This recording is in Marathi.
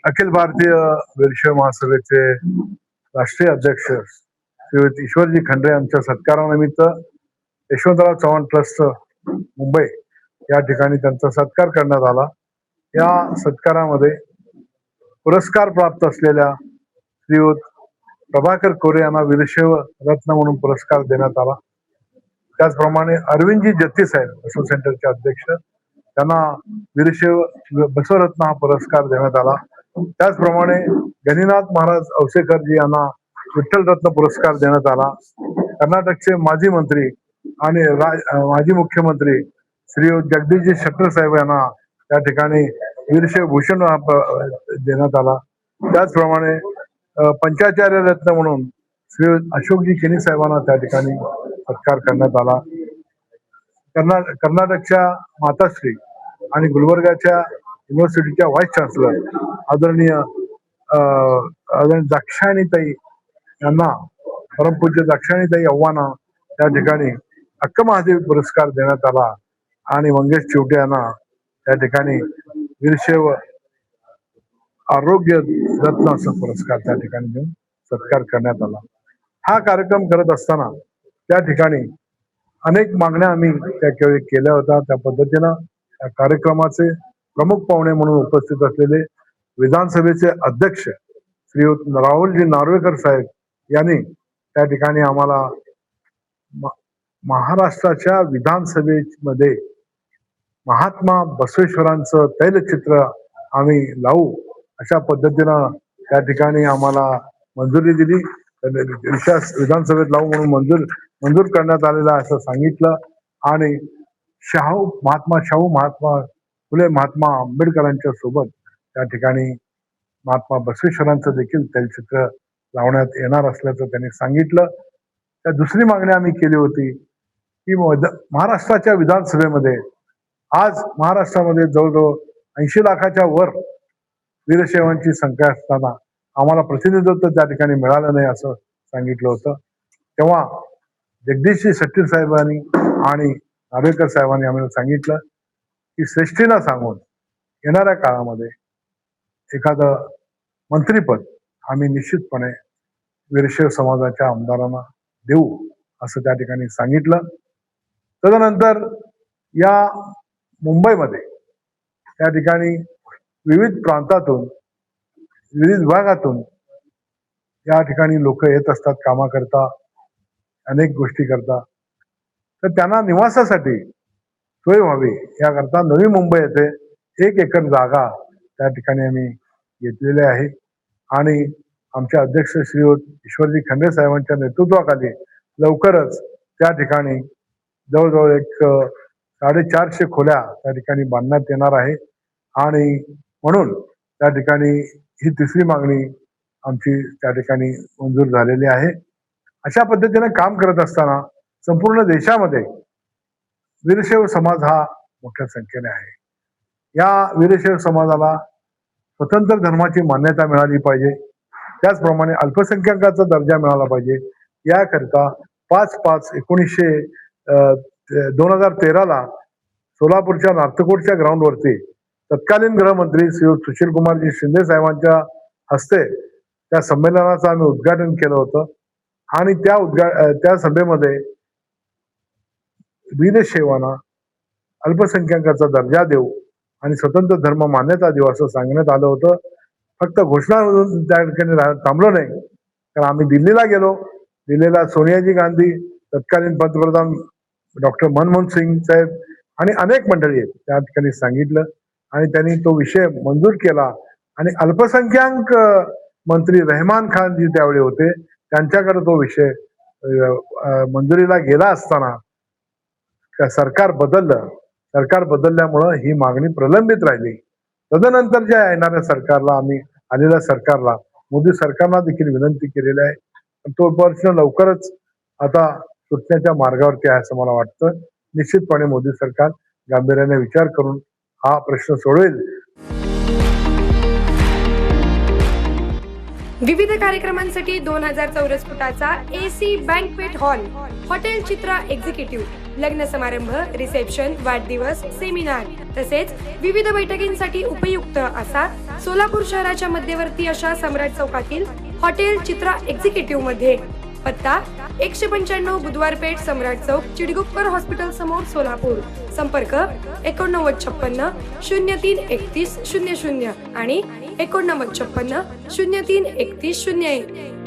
अखिल भारतीय वीरशैव महासभेचे राष्ट्रीय अध्यक्ष श्रीयुत ईश्वरजी खंडरे यांच्या सत्कारानिमित्त यशवंतराव चव्हाण ट्रस्ट मुंबई या ठिकाणी त्यांचा सत्कार करण्यात आला। या सत्कारामध्ये पुरस्कार प्राप्त असलेल्या श्रीयुत प्रभाकर कोरे यांना वीरशैव रत्न म्हणून पुरस्कार देण्यात आला। त्याचप्रमाणे अरविंदजी जत्ती साहेब बसव सेंटरचे अध्यक्ष त्यांना वीरशैव बसवरत्न हा पुरस्कार देण्यात आला। त्याचप्रमाणे गणिनाथ महाराज औसेकरजी यांना विठ्ठल रत्न पुरस्कार देण्यात आला। कर्नाटकचे माजी मंत्री आणि माजी मुख्यमंत्री श्रीयुत जगदीशजी शेट्टर साहेब यांना त्या ठिकाणी वीरशैव भूषण देण्यात आला। त्याचप्रमाणे पंचाचार्य रत्न म्हणून श्रीयुत अशोकजी केनी साहेबांना त्या ठिकाणी सत्कार करण्यात आला। कर्नाटकच्या माताश्री आणि गुलबर्गाच्या युनिव्हर्सिटीच्या व्हाईस चान्सलर आदरणीय दाक्षायणीताई यांना परमपूज्य दाक्षायणीताई आव्हाना त्या ठिकाणी अक्क महादेव पुरस्कार देण्यात आला आणि मंगेश चिवटे यांना त्या ठिकाणी वीरशैव आरोग्य रत्न असा पुरस्कार त्या ठिकाणी देऊन सत्कार करण्यात आला। हा कार्यक्रम करत असताना त्या ठिकाणी अनेक मागण्या आम्ही त्यावेळी केल्या होत्या। त्या पद्धतीनं या कार्यक्रमाचे प्रमुख पाहुणे म्हणून उपस्थित असलेले विधानसभेचे अध्यक्ष श्रीयुत राहुलजी नार्वेकर साहेब यांनी त्या ठिकाणी आम्हाला महाराष्ट्राच्या विधानसभेमध्ये महात्मा बसवेश्वरांचं तैलचित्र आम्ही लावू अशा पद्धतीनं त्या ठिकाणी आम्हाला मंजुरी दिली। विधानसभेत लावू म्हणून मंजूर करण्यात आलेला असं सांगितलं आणि महात्मा फुले महात्मा आंबेडकरांच्या सोबत त्या ठिकाणी महात्मा बसवेश्वरांचं देखील तैलचित्र लावण्यात येणार असल्याचं त्यांनी सांगितलं। त्या दुसरी मागणी आम्ही केली होती की महाराष्ट्राच्या विधानसभेमध्ये आज महाराष्ट्रामध्ये जवळजवळ 80 लाखाच्या वर वीरशैवांची संख्या असताना आम्हाला प्रतिनिधित्व त्या ठिकाणी मिळालं नाही असं सांगितलं होतं। तेव्हा जगदीशजी शेट्टी साहेबांनी आणि नार्वेकर साहेबांनी आम्हाला सांगितलं की श्रेष्ठींना सांगून येणाऱ्या काळामध्ये एखादं मंत्रीपद आम्ही निश्चितपणे वीरशैव समाजाच्या आमदारांना देऊ असं त्या ठिकाणी सांगितलं। तदनंतर या मुंबईमध्ये त्या ठिकाणी विविध प्रांतातून विविध विभागातून या ठिकाणी लोक येत असतात कामाकरता, अनेक गोष्टी करता। तर त्यांना निवासासाठी सोय व्हावी याकरता नवी मुंबई येथे 1 एकर जागा त्या ठिकाणी आम्ही घेतलेली आहे आणि आमचे अध्यक्ष श्रीयुत ईश्वरजी खंडरे साहेबांच्या नेतृत्वाखाली लवकरच त्या ठिकाणी जवळजवळ 450 खोल्या त्या ठिकाणी बांधण्यात येणार आहे आणि म्हणून त्या ठिकाणी ही तिसरी मागणी आमची त्या ठिकाणी मंजूर झालेली आहे। अशा पद्धतीने काम करत असताना संपूर्ण देशामध्ये वीरशैव समाज हा मोठ्या संख्येने आहे। या वीरशैव समाजाला स्वतंत्र धर्माची मान्यता मिळाली पाहिजे, त्याचप्रमाणे अल्पसंख्याकाचा दर्जा मिळाला पाहिजे। याकरिता 2013 सोलापूरच्या नार्तकोटच्या ग्राउंडवरती तत्कालीन गृहमंत्री श्री सुशीलकुमारजी शिंदे साहेबांच्या हस्ते त्या संमेलनाचं आम्ही उद्घाटन केलं होतं आणि त्या सभेमध्ये वीरशैवांना अल्पसंख्याकाचा दर्जा देऊ आणि स्वतंत्र धर्म मान्यता देऊ असं सांगण्यात आलं होतं। फक्त घोषणा त्या ठिकाणी थांबलो नाही, कारण आम्ही दिल्लीला गेलो। दिल्लीला सोनियाजी गांधी, तत्कालीन पंतप्रधान डॉक्टर मनमोहन सिंग साहेब आणि अनेक मंडळी आहेत त्या ठिकाणी सांगितलं आणि त्यांनी तो विषय मंजूर केला आणि अल्पसंख्याक मंत्री रहमान खान जी त्यावेळी होते त्यांच्याकडे तो विषय मंजुरीला गेला असताना सरकार बदलल्यामुळं ही मागणी प्रलंबित राहिली। तदनंतर ज्या येणाऱ्या सरकारला आलेल्या सरकारला मोदी सरकारला देखील विनंती केलेली आहे, तो प्रश्न लवकरच आता सुटण्याच्या मार्गावरती आहे असं मला वाटतं। निश्चितपणे मोदी सरकार गांभीर्याने विचार करून हा प्रश्न सोडवेल। विविध कार्यक्रमांसाठी 2000 चौरस फुटाचा AC बँक्वेट हॉल, हॉटेल चित्रा एक्झिक्युटिव्ह, लग्न समारंभ, रिसेप्शन, वाढदिवस, सेमिनार तसेच विविध बैठकींसाठी उपयुक्त असा सोलापूर शहराच्या मध्यवर्ती अशा सम्राट चौकातील हॉटेल चित्रा एक्झिक्युटिव्ह मध्ये. पत्ता 195 बुधवार पेठ, सम्राट चौक, चिडगुप्कर हॉस्पिटल समोर, सोलापूर. संपर्क 8956 03 31 00 आणि 8956 03 31 01.